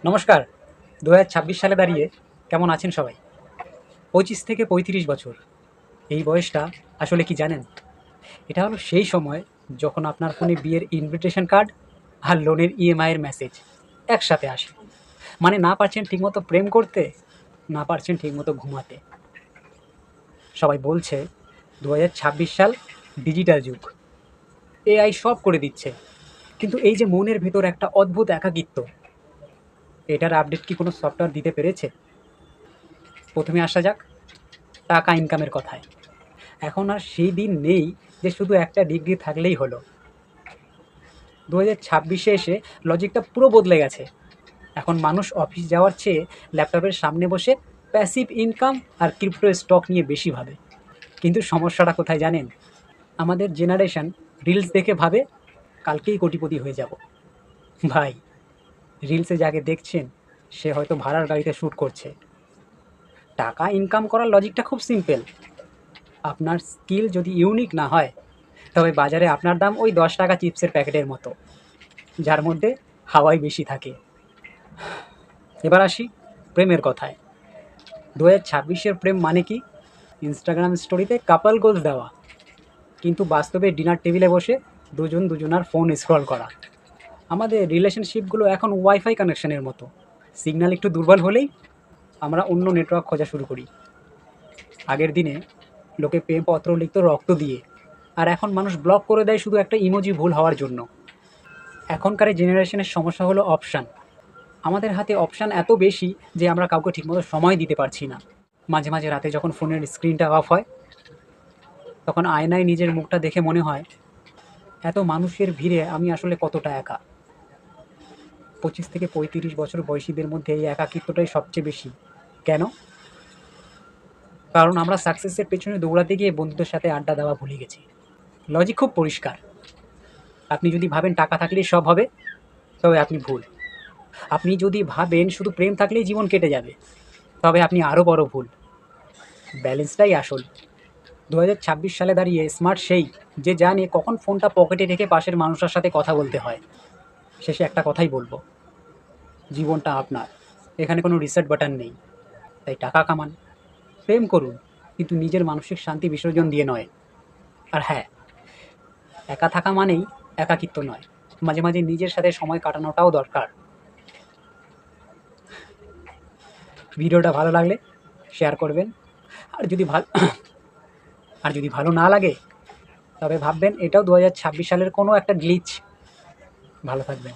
নমস্কার। ২০২৬ সালে দাঁড়িয়ে কেমন আছেন সবাই? ২৫ থেকে ৩৫ বছর। এই বয়সটা আসলে কি জানেন? এটা হলো সেই সময় যখন আপনার ফোনে বিয়ের ইনভিটেশন কার্ড আর লোনের ইএমআই এর মেসেজ একসাথে আসে। মানে না পারছেন ঠিকমতো প্রেম করতে, না পারছেন ঠিকমতো ঘুমাতে। সবাই বলছে ২০২৬ সাল ডিজিটাল যুগ। এআই সব করে দিচ্ছে। কিন্তু এই যে মনের ভেতর একটা অদ্ভুত একাকিত্ব, এটার আপডেট কি কোনো সফটওয়্যার দিতে পেরেছে? প্রথমে আসা যাক টাকা ইনকামের কথায়। এখন আর সেই দিন নেই যে শুধু একটা ডিগ্রি থাকলেই হলো। ২০২৬-এ এসে লজিকটা পুরো বদলে গেছে। এখন মানুষ অফিস যাওয়ার চেয়ে ল্যাপটপের সামনে বসে প্যাসিভ ইনকাম আর ক্রিপ্টো স্টক নিয়ে বেশি ভাবে। কিন্তু সমস্যাটা কোথায় জানেন? আমাদের জেনারেশন রিলস দেখে ভাবে কালকেই কোটিপতি হয়ে যাব। ভাই, রিলসে যাকে দেখছেন সে হয়তো ভাড়ার গাড়িতে শ্যুট করছে। টাকা ইনকাম করার লজিকটা খুব সিম্পল। আপনার স্কিল যদি ইউনিক না হয়, তবে বাজারে আপনার দাম ওই ১০ টাকা চিপসের প্যাকেটের মতো, যার মধ্যে হাওয়াই বেশি থাকে। এবার আসি প্রেমের কথায়। ২০২৬-এর প্রেম মানে কি? ইনস্টাগ্রাম স্টোরিতে কাপল গোলস দেওয়া, কিন্তু বাস্তবে ডিনার টেবিলে বসে দুজন দুজনার ফোন স্ক্রল করা। আমাদের রিলেশনশিপগুলো এখন ওয়াইফাই কানেকশনের মতো। সিগন্যাল একটু দুর্বল হলেই আমরা অন্য নেটওয়ার্ক খোঁজা শুরু করি। আগের দিনে লোকে প্রেমপত্র লিখত রক্ত দিয়ে, আর এখন মানুষ ব্লক করে দেয় শুধু একটা ইমোজি ভুল হওয়ার জন্য। এখনকার এই জেনারেশনের সমস্যা হলো অপশান। আমাদের হাতে অপশান এত বেশি যে আমরা কাউকে ঠিকমতো সময় দিতে পারছি না। মাঝে মাঝে রাতে যখন ফোনের স্ক্রিনটা অফ হয়, তখন আয়নায় নিজের মুখটা দেখে মনে হয় এত মানুষের ভিড়ে আমি আসলে কতটা একা। ২৫ থেকে ৩৫ বছর বয়সীদের মধ্যে এই একাকিত্বটাই সবচেয়ে বেশি। কেন? কারণ আমরা সাকসেসের পেছনে দৌড়াতে গিয়ে বন্ধুদের সাথে আড্ডা দেওয়া ভুলে গেছি। লজিক খুব পরিষ্কার। আপনি যদি ভাবেন টাকা থাকলেই সব হবে, তবে আপনি ভুল। আপনি যদি ভাবেন শুধু প্রেম থাকলেই জীবন কেটে যাবে, তবে আপনি আরও বড় ভুল। ব্যালেন্সটাই আসল। ২০২৬ সালে দাঁড়িয়ে স্মার্ট সেই যে জানে কখন ফোনটা পকেটে রেখে পাশের মানুষটার সাথে কথা বলতে হয়। শেষে একটা কথাই বলবো, জীবনটা আপনার। এখানে কোনো রিসেট বাটন নেই। তাই টাকা কামান, প্রেম করুন, কিন্তু নিজের মানসিক শান্তি বিসর্জন দিয়ে নয়। আর হ্যাঁ, একা থাকা মানেই একাকিত্ব নয়। মাঝে মাঝে নিজের সাথে সময় কাটানোটাও দরকার। ভিডিওটা ভালো লাগলে শেয়ার করবেন। আর যদি ভালো আর যদি ভালো না লাগে, তবে ভাববেন এটাও ২০২৬ সালের কোনো একটা গ্লিচ। ভালো থাকবেন।